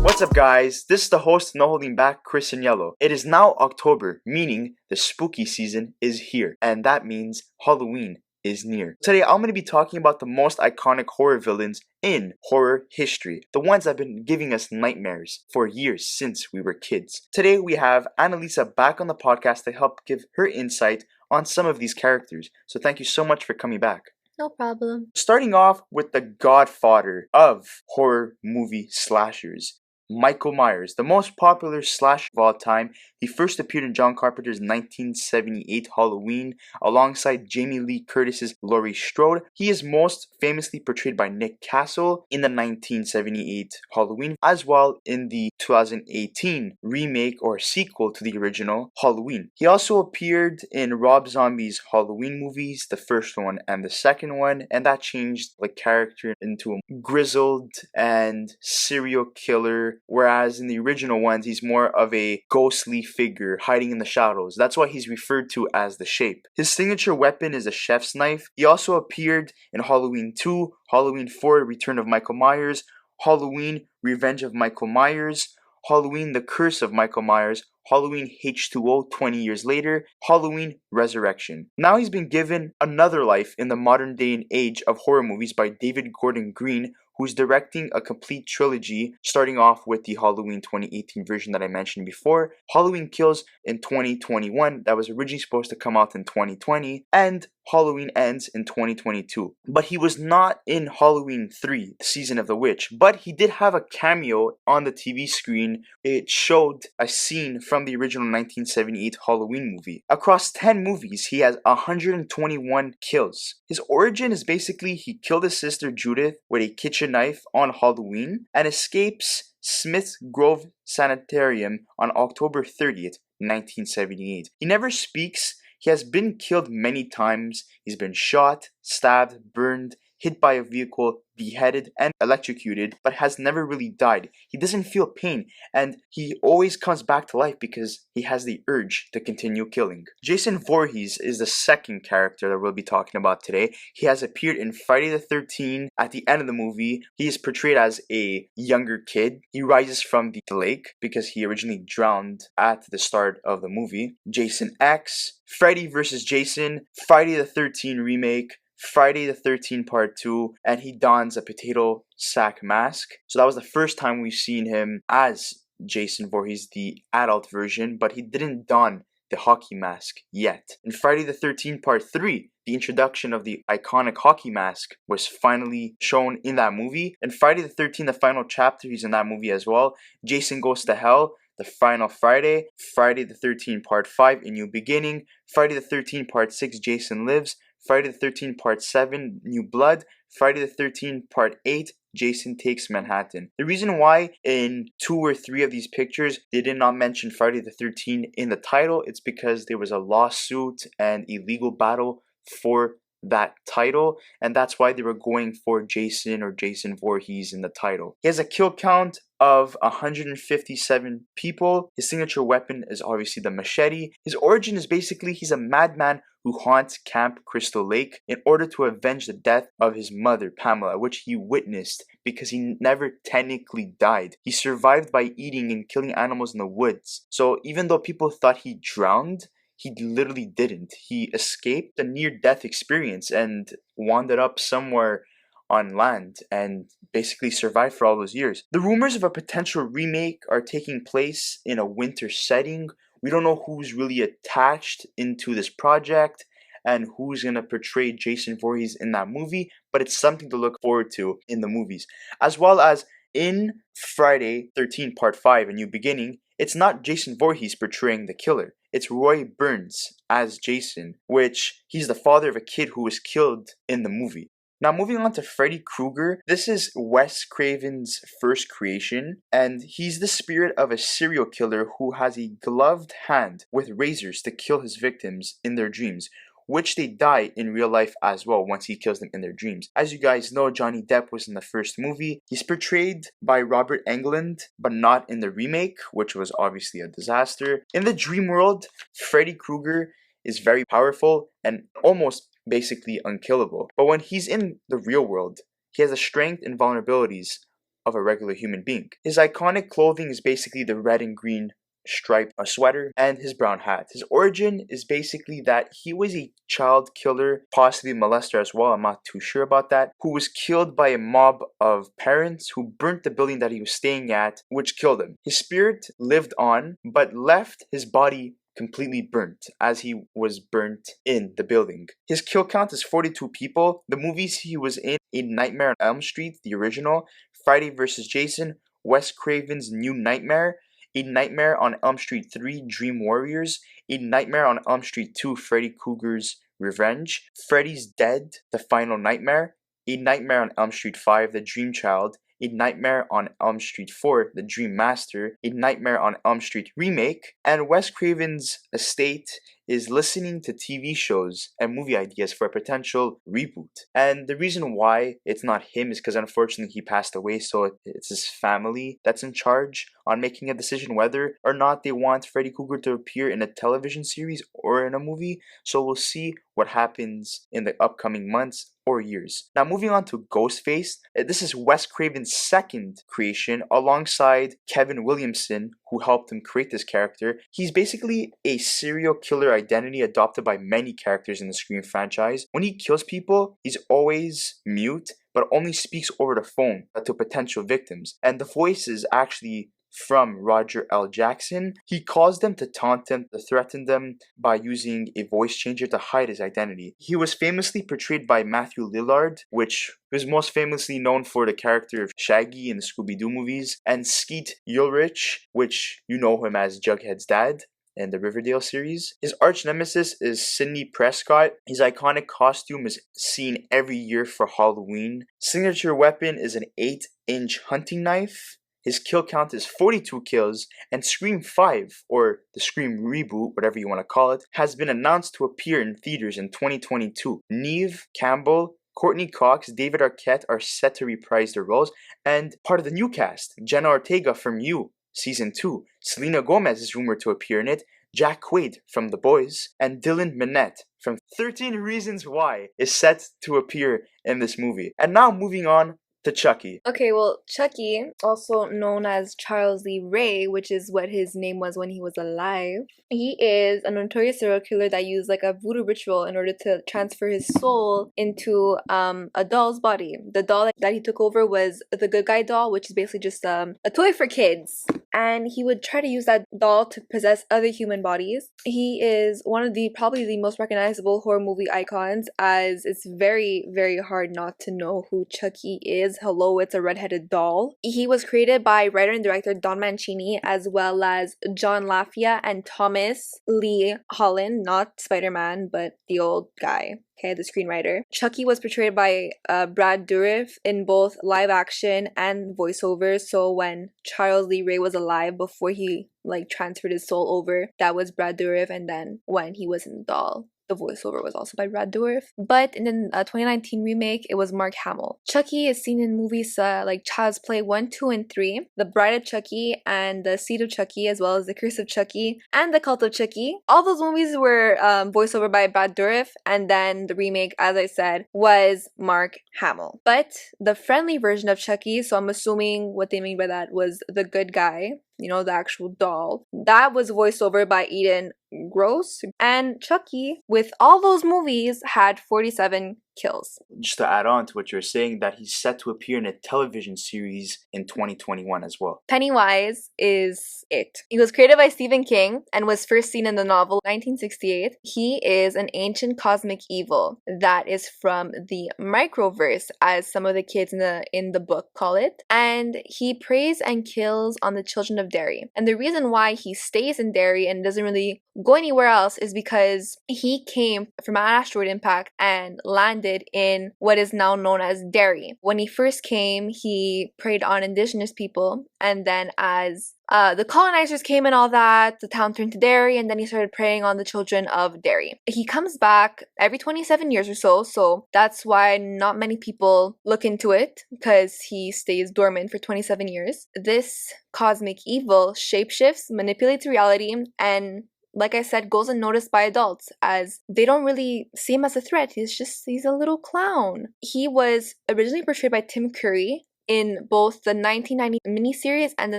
What's up guys, this is the host No Holding Back, Chris in Yellow. It is now October, meaning the spooky season is here, and that means Halloween is near. Today I'm going to be talking about the most iconic horror villains in horror history, the ones that have been giving us nightmares for years since we were kids. Today we have Annalisa back on the podcast to help give her insight on some of these characters, so thank you so much for coming back. No problem. Starting off with the godfather of horror movie slashers, Michael Myers, the most popular slasher of all time. He first appeared in John Carpenter's 1978 Halloween alongside Jamie Lee Curtis's Laurie Strode. He is most famously portrayed by Nick Castle in the 1978 Halloween, as well in the 2018 remake or sequel to the original Halloween. He also appeared in Rob Zombie's Halloween movies, the first one and the second one, and that changed the character into a grizzled and serial killer, whereas in the original ones he's more of a ghostly figure hiding in the shadows. That's why he's referred to as the Shape. His signature weapon is a chef's knife. He also appeared in Halloween 2, Halloween 4, Return of Michael Myers, Halloween, Revenge of Michael Myers, Halloween, The Curse of Michael Myers, Halloween H2O 20 years later, Halloween Resurrection. Now he's been given another life in the modern day and age of horror movies by David Gordon Green, who's directing a complete trilogy, starting off with the Halloween 2018 version that I mentioned before, Halloween Kills in 2021 that was originally supposed to come out in 2020, and Halloween Ends in 2022. But he was not in Halloween 3, the Season of the Witch, but he did have a cameo on the TV screen. It showed a scene from the original 1978 Halloween movie. Across 10 movies, he has 121 kills. His origin is basically he killed his sister Judith with a kitchen knife on Halloween and escapes Smith's Grove Sanitarium on October 30th, 1978. He never speaks. He has been killed many times. He's been shot, stabbed, burned, hit by a vehicle, beheaded, and electrocuted, but has never really died. He doesn't feel pain, and he always comes back to life because he has the urge to continue killing. Jason Voorhees is the second character that we'll be talking about today. He has appeared in Friday the 13th. At the end of the movie, he is portrayed as a younger kid. He rises from the lake because he originally drowned at the start of the movie. Jason X, Freddy vs. Jason, Friday the 13th remake, Friday the 13th Part 2, and he dons a potato sack mask. So that was the first time we've seen him as Jason Voorhees, the adult version, but he didn't don the hockey mask yet. In Friday the 13th Part 3, the introduction of the iconic hockey mask was finally shown in that movie. And Friday the 13th, the final chapter, he's in that movie as well. Jason Goes to Hell, the final Friday, Friday the 13th Part 5, A New Beginning, Friday the 13th Part 6, Jason Lives, Friday the 13th Part 7, New Blood, Friday the 13th Part 8, Jason Takes Manhattan. The reason why in 2 or 3 of these pictures they did not mention Friday the 13th in the title, it's because there was a lawsuit and a legal battle for that title, and that's why they were going for Jason or Jason Voorhees in the title. He has a kill count of 157 people. His signature weapon is obviously the machete. His origin is basically he's a madman who haunts Camp Crystal Lake in order to avenge the death of his mother, Pamela, which he witnessed because he never technically died. He survived by eating and killing animals in the woods. So even though people thought he drowned, he literally didn't. He escaped a near-death experience and wound up somewhere on land and basically survived for all those years. The rumors of a potential remake are taking place in a winter setting. We don't know who's really attached into this project and who's going to portray Jason Voorhees in that movie, but it's something to look forward to in the movies. As well as in Friday 13 Part 5, A New Beginning, it's not Jason Voorhees portraying the killer. It's Roy Burns as Jason, which he's the father of a kid who was killed in the movie. Now moving on to Freddy Krueger, this is Wes Craven's first creation, and he's the spirit of a serial killer who has a gloved hand with razors to kill his victims in their dreams, which they die in real life as well once he kills them in their dreams. As you guys know, Johnny Depp was in the first movie. He's portrayed by Robert Englund, but not in the remake, which was obviously a disaster. In the dream world, Freddy Krueger is very powerful and almost basically unkillable. But when he's in the real world, he has the strength and vulnerabilities of a regular human being. His iconic clothing is basically the red and green striped sweater and his brown hat. His origin is basically that he was a child killer, possibly molester as well, I'm not too sure about that, who was killed by a mob of parents who burnt the building that he was staying at, which killed him. His spirit lived on, but left his body completely burnt as he was burnt in the building. His kill count is 42 people. The movies he was in: A Nightmare on Elm Street, the original, Friday vs. Jason, Wes Craven's New Nightmare, A Nightmare on Elm Street 3, Dream Warriors, A Nightmare on Elm Street 2, Freddy Krueger's Revenge, Freddy's Dead, The Final Nightmare, A Nightmare on Elm Street 5, The Dream Child, A Nightmare on Elm Street 4, The Dream Master, A Nightmare on Elm Street Remake, and Wes Craven's estate is listening to TV shows and movie ideas for a potential reboot. And the reason why it's not him is because unfortunately he passed away, so it's his family that's in charge on making a decision whether or not they want Freddy Krueger to appear in a television series or in a movie. So we'll see what happens in the upcoming months or years. Now moving on to Ghostface. This is Wes Craven's second creation alongside Kevin Williamson, who helped him create this character. He's basically a serial killer identity adopted by many characters in the Scream franchise. When he kills people, he's always mute, but only speaks over the phone to potential victims. And the voice is actually from Roger L. Jackson. He caused them to taunt him, to threaten them by using a voice changer to hide his identity. He was famously portrayed by Matthew Lillard, which was most famously known for the character of Shaggy in the Scooby-Doo movies, and Skeet Ulrich, which you know him as Jughead's dad in the Riverdale series. His arch nemesis is Sidney Prescott. His iconic costume is seen every year for Halloween. Signature weapon is an 8-inch hunting knife. His kill count is 42 kills, and Scream 5, or the Scream reboot, whatever you want to call it, has been announced to appear in theaters in 2022. Neve Campbell, Courtney Cox, David Arquette are set to reprise their roles, and part of the new cast, Jenna Ortega from You, Season 2, Selena Gomez is rumored to appear in it, Jack Quaid from The Boys, and Dylan Minnette from 13 Reasons Why is set to appear in this movie. And now moving on to Chucky. Okay, well, Chucky, also known as Charles Lee Ray, which is what his name was when he was alive, he is a notorious serial killer that used like a voodoo ritual in order to transfer his soul into a doll's body. The doll that he took over was the Good Guy doll, which is basically just a toy for kids. And he would try to use that doll to possess other human bodies. He is one of probably the most recognizable horror movie icons, as it's very, very hard not to know who Chucky is. Hello, it's a redheaded doll. He was created by writer and director Don Mancini, as well as John Lafia and Thomas Lee Holland, not Spider-Man, but the old guy. Okay, the screenwriter. Chucky was portrayed by Brad Dourif in both live action and voiceover. So when Charles Lee Ray was alive before he transferred his soul over, that was Brad Dourif, and then when he was in the doll, the voiceover was also by Brad Dourif. But in the 2019 remake, it was Mark Hamill. Chucky is seen in movies like Child's Play 1, 2, and 3, The Bride of Chucky, and The Seed of Chucky, as well as The Curse of Chucky, and The Cult of Chucky. All those movies were voiced over by Brad Dourif, and then the remake, as I said, was Mark Hamill. But the friendly version of Chucky, so I'm assuming what they mean by that was the good guy, you know, the actual doll, that was voiced over by Eden Gross. And Chucky, with all those movies, had 47 kills. Just to add on to what you're saying, that he's set to appear in a television series in 2021 as well. Pennywise is it. He was created by Stephen King and was first seen in the novel 1968. He is an ancient cosmic evil that is from the microverse, as some of the kids in the book call it, and he preys and kills on the children of Derry. And the reason why he stays in Derry and doesn't really go anywhere else is because he came from an asteroid impact and landed in what is now known as Derry. When he first came, he preyed on indigenous people, and then as the colonizers came and all that, the town turned to Derry, and then he started preying on the children of Derry. He comes back every 27 years or so that's why not many people look into it, because he stays dormant for 27 years. This cosmic evil shapeshifts, manipulates reality, and like I said, goes unnoticed by adults, as they don't really see him as a threat. He's a little clown. He was originally portrayed by Tim Curry in both the 1990 miniseries and the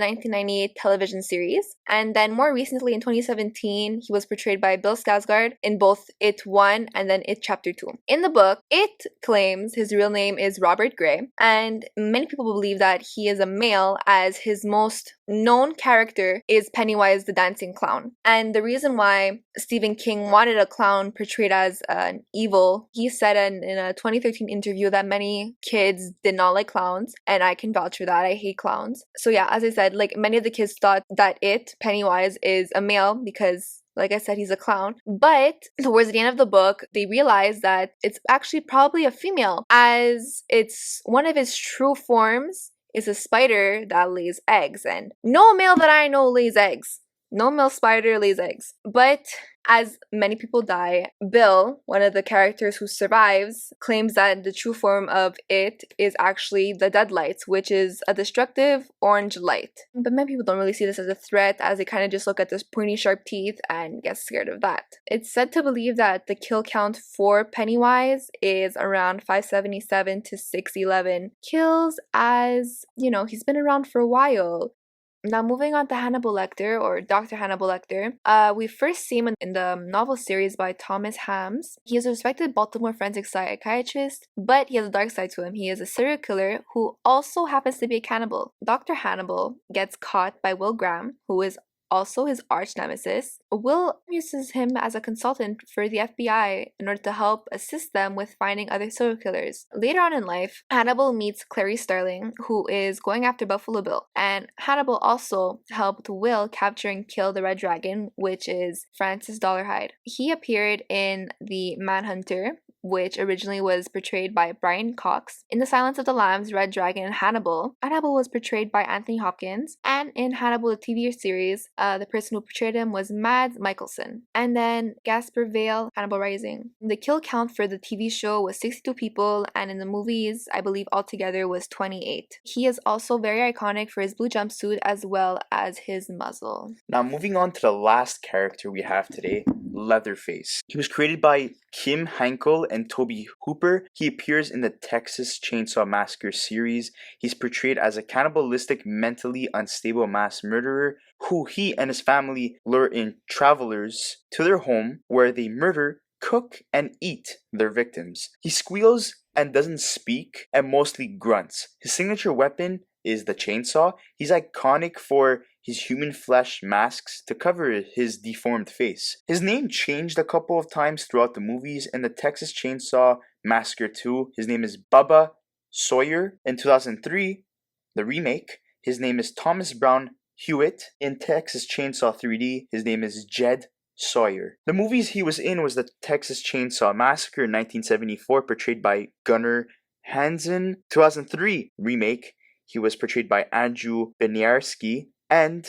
1998 television series. And then more recently in 2017, he was portrayed by Bill Skarsgård in both It 1 and then It Chapter 2. In the book, It claims his real name is Robert Gray, and many people believe that he is a male, as his most known character is Pennywise the Dancing Clown. And the reason why Stephen King wanted a clown portrayed as an evil, he said in a 2013 interview that many kids did not like clowns, and I can vouch for that. I hate clowns. So yeah, as I said, like, many of the kids thought that Pennywise, is a male because, like I said, he's a clown. But towards the end of the book, they realize that it's actually probably a female, as it's one of his true forms is a spider that lays eggs, and no male that I know lays eggs. No male spider lays eggs. But as many people die, Bill, one of the characters who survives, claims that the true form of it is actually the Deadlight, which is a destructive orange light. But many people don't really see this as a threat, as they kind of just look at this pointy sharp teeth and get scared of that. It's said to believe that the kill count for Pennywise is around 577 to 611 kills, as, you know, he's been around for a while. Now, moving on to Hannibal Lecter, or Dr. Hannibal Lecter, we first see him in the novel series by Thomas Hams. He is a respected Baltimore forensic psychiatrist, but he has a dark side to him. He is a serial killer who also happens to be a cannibal. Dr. Hannibal gets caught by Will Graham, who is also his arch nemesis. Will uses him as a consultant for the FBI in order to help assist them with finding other serial killers. Later on in life, Hannibal meets Clarice Starling, who is going after Buffalo Bill, and Hannibal also helped Will capture and kill the Red Dragon, which is Francis Dollarhide. He appeared in The Manhunter, which originally was portrayed by Brian Cox. In The Silence of the Lambs, Red Dragon, and Hannibal was portrayed by Anthony Hopkins. And in Hannibal, the TV series, the person who portrayed him was Mads Mikkelsen. And then Gaspar Vale, Hannibal Rising. The kill count for the TV show was 62 people, and in the movies, I believe altogether was 28. He is also very iconic for his blue jumpsuit as well as his muzzle. Now, moving on to the last character we have today, Leatherface. He was created by Kim Henkel and Toby Hooper. He appears in the Texas Chainsaw Massacre series. He's portrayed as a cannibalistic, mentally unstable mass murderer who he and his family lure in travelers to their home, where they murder, cook, and eat their victims. He squeals and doesn't speak and mostly grunts. His signature weapon is the chainsaw. He's iconic for his human flesh masks to cover his deformed face. His name changed a couple of times throughout the movies. In the Texas Chainsaw Massacre 2, his name is Bubba Sawyer. In 2003, the remake, his name is Thomas Brown Hewitt. In Texas Chainsaw 3D, his name is Jed Sawyer. The movies he was in was the Texas Chainsaw Massacre in 1974, portrayed by Gunnar Hansen. 2003 remake, he was portrayed by Andrew Beniarski. And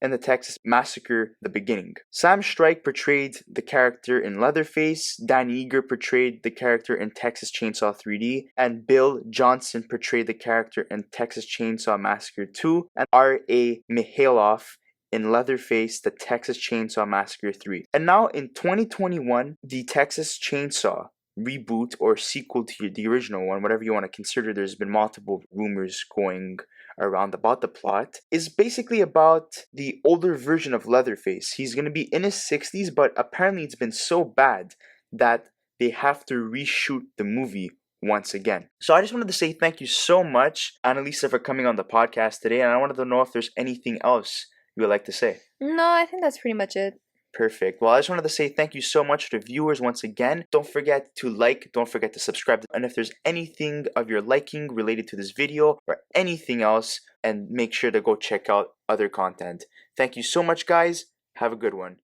in the Texas Massacre, The Beginning, Sam Strike portrayed the character in Leatherface, Dan Yeager portrayed the character in Texas Chainsaw 3D, and Bill Johnson portrayed the character in Texas Chainsaw Massacre 2, and R.A. Mihailoff in Leatherface, the Texas Chainsaw Massacre 3. And now in 2021, the Texas Chainsaw reboot or sequel to the original one, whatever you want to consider, there's been multiple rumors going around about the plot, is basically about the older version of Leatherface. He's going to be in his 60s, but apparently it's been so bad that they have to reshoot the movie once again. So I just wanted to say thank you so much, Annalisa, for coming on the podcast today, and I wanted to know if there's anything else you would like to say. No, I think that's pretty much it. Perfect. Well, I just wanted to say thank you so much to the viewers once again. Don't forget to like, don't forget to subscribe. And if there's anything of your liking related to this video or anything else, and make sure to go check out other content. Thank you so much, guys. Have a good one.